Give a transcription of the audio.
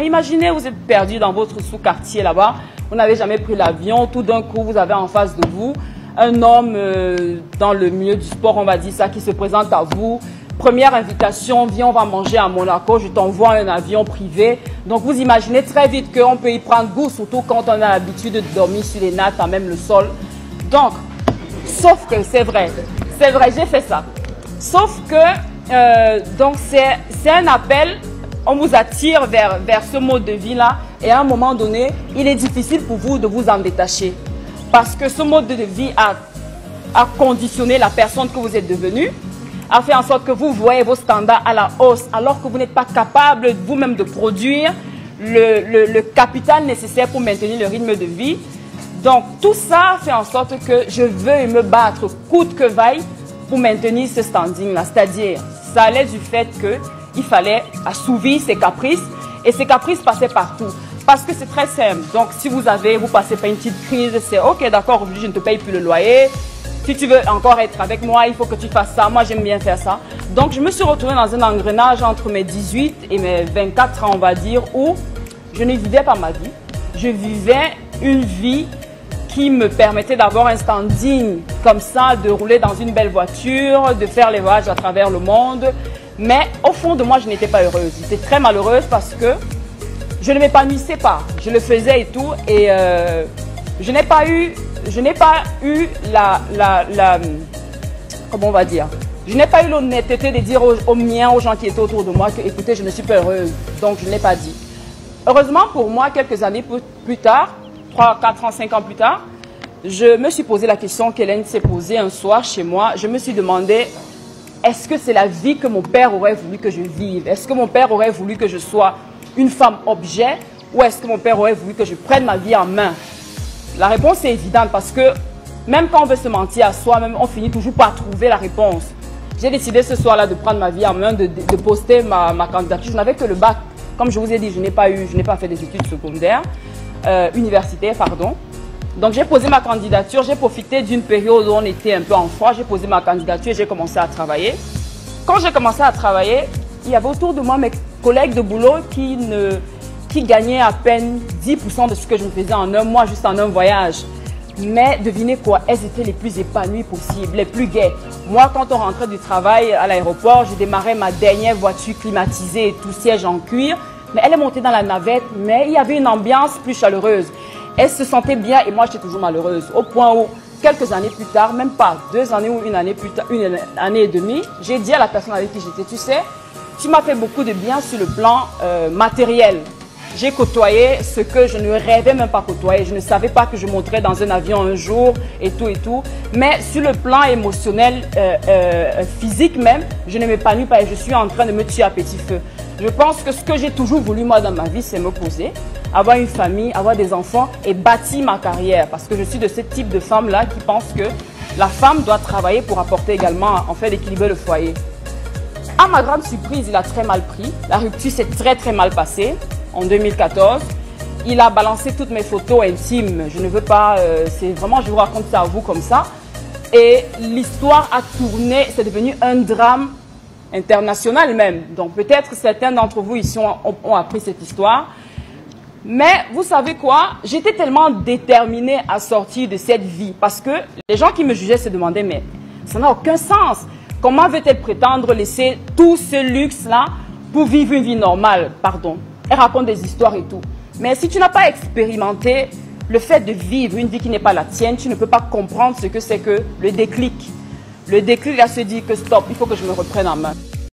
ordinaire. Imaginez, vous êtes perdu dans votre sous-quartier là-bas, vous n'avez jamais pris l'avion, tout d'un coup, vous avez en face de vous un homme dans le milieu du sport, on va dire ça, qui se présente à vous. Première invitation, viens, on va manger à Monaco, je t'envoie un avion privé. Donc vous imaginez très vite qu'on peut y prendre goût, surtout quand on a l'habitude de dormir sur les nattes, à même le sol. Donc, sauf que c'est vrai, j'ai fait ça. Sauf que, donc c'est un appel, on vous attire vers ce mode de vie-là, et à un moment donné, il est difficile pour vous de vous en détacher. Parce que ce mode de vie a conditionné la personne que vous êtes devenue, a fait en sorte que vous voyez vos standards à la hausse, alors que vous n'êtes pas capable vous-même de produire le capital nécessaire pour maintenir le rythme de vie. Donc, tout ça fait en sorte que je veux me battre coûte que vaille pour maintenir ce standing-là. C'est-à-dire, ça allait du fait qu'il fallait assouvir ses caprices, et ces caprices passaient partout. Parce que c'est très simple. Donc, si vous passez par une petite crise, c'est OK, d'accord, aujourd'hui je ne te paye plus le loyer. Si tu veux encore être avec moi, il faut que tu fasses ça. Moi, j'aime bien faire ça. Donc, je me suis retrouvée dans un engrenage entre mes 18 et mes 24 ans, on va dire, où je ne vivais pas ma vie. Je vivais une vie qui me permettait d'avoir un standing comme ça, de rouler dans une belle voiture, de faire les voyages à travers le monde. Mais au fond de moi, je n'étais pas heureuse. J'étais très malheureuse parce que je ne m'épanouissais pas. Je le faisais et tout. Et je n'ai pas eu comment on va dire, je n'ai pas eu l'honnêteté de dire aux miens, aux gens qui étaient autour de moi que, écoutez, je ne suis pas heureuse. Donc, je n'ai pas dit. Heureusement pour moi, quelques années plus tard, 3, 4 ans, 5 ans plus tard, je me suis posé la question qu'Hélène s'est posée un soir chez moi. Je me suis demandé, est-ce que c'est la vie que mon père aurait voulu que je vive? Est-ce que mon père aurait voulu que je sois une femme objet? Ou est-ce que mon père aurait voulu que je prenne ma vie en main? La réponse est évidente parce que même quand on veut se mentir à soi-même, on finit toujours par trouver la réponse. J'ai décidé ce soir-là de prendre ma vie en main, de poster ma candidature. Je n'avais que le bac. Comme je vous ai dit, je n'ai pas fait des études secondaires, universitaires, pardon. Donc j'ai posé ma candidature, j'ai profité d'une période où on était un peu en froid, j'ai posé ma candidature et j'ai commencé à travailler. Quand j'ai commencé à travailler, il y avait autour de moi mes collègues de boulot qui gagnaient à peine 10% de ce que je me faisais en un mois, juste en un voyage. Mais devinez quoi, elles étaient les plus épanouies possibles, les plus gaies. Moi, quand on rentrait du travail à l'aéroport, je démarrais ma dernière voiture climatisée et tout siège en cuir. Mais elle est montée dans la navette, mais il y avait une ambiance plus chaleureuse. Elle se sentait bien et moi, j'étais toujours malheureuse. Au point où, quelques années plus tard, même pas 2 années ou une année plus tard, une année et demie, j'ai dit à la personne avec qui j'étais, tu sais, tu m'as fait beaucoup de bien sur le plan matériel. J'ai côtoyé ce que je ne rêvais même pas côtoyer. Je ne savais pas que je monterais dans un avion un jour et tout et tout. Mais sur le plan émotionnel, physique même, je ne m'épanouis pas et je suis en train de me tuer à petit feu. Je pense que ce que j'ai toujours voulu moi dans ma vie, c'est me poser, avoir une famille, avoir des enfants et bâtir ma carrière. Parce que je suis de ce type de femme-là qui pense que la femme doit travailler pour apporter également, en fait, d'équilibrer le foyer. À ma grande surprise, il a très mal pris. La rupture s'est très mal passée. En 2014, il a balancé toutes mes photos intimes. Je ne veux pas, c'est vraiment, je vous raconte ça à vous comme ça. Et l'histoire a tourné, c'est devenu un drame international même. Donc peut-être certains d'entre vous ici ont appris cette histoire. Mais vous savez quoi? J'étais tellement déterminée à sortir de cette vie parce que les gens qui me jugeaient se demandaient, mais ça n'a aucun sens. Comment veut-elle prétendre laisser tout ce luxe-là pour vivre une vie normale? Pardon. Elle raconte des histoires et tout. Mais si tu n'as pas expérimenté le fait de vivre une vie qui n'est pas la tienne, tu ne peux pas comprendre ce que c'est que le déclic. Le déclic à se dire que stop, il faut que je me reprenne en main.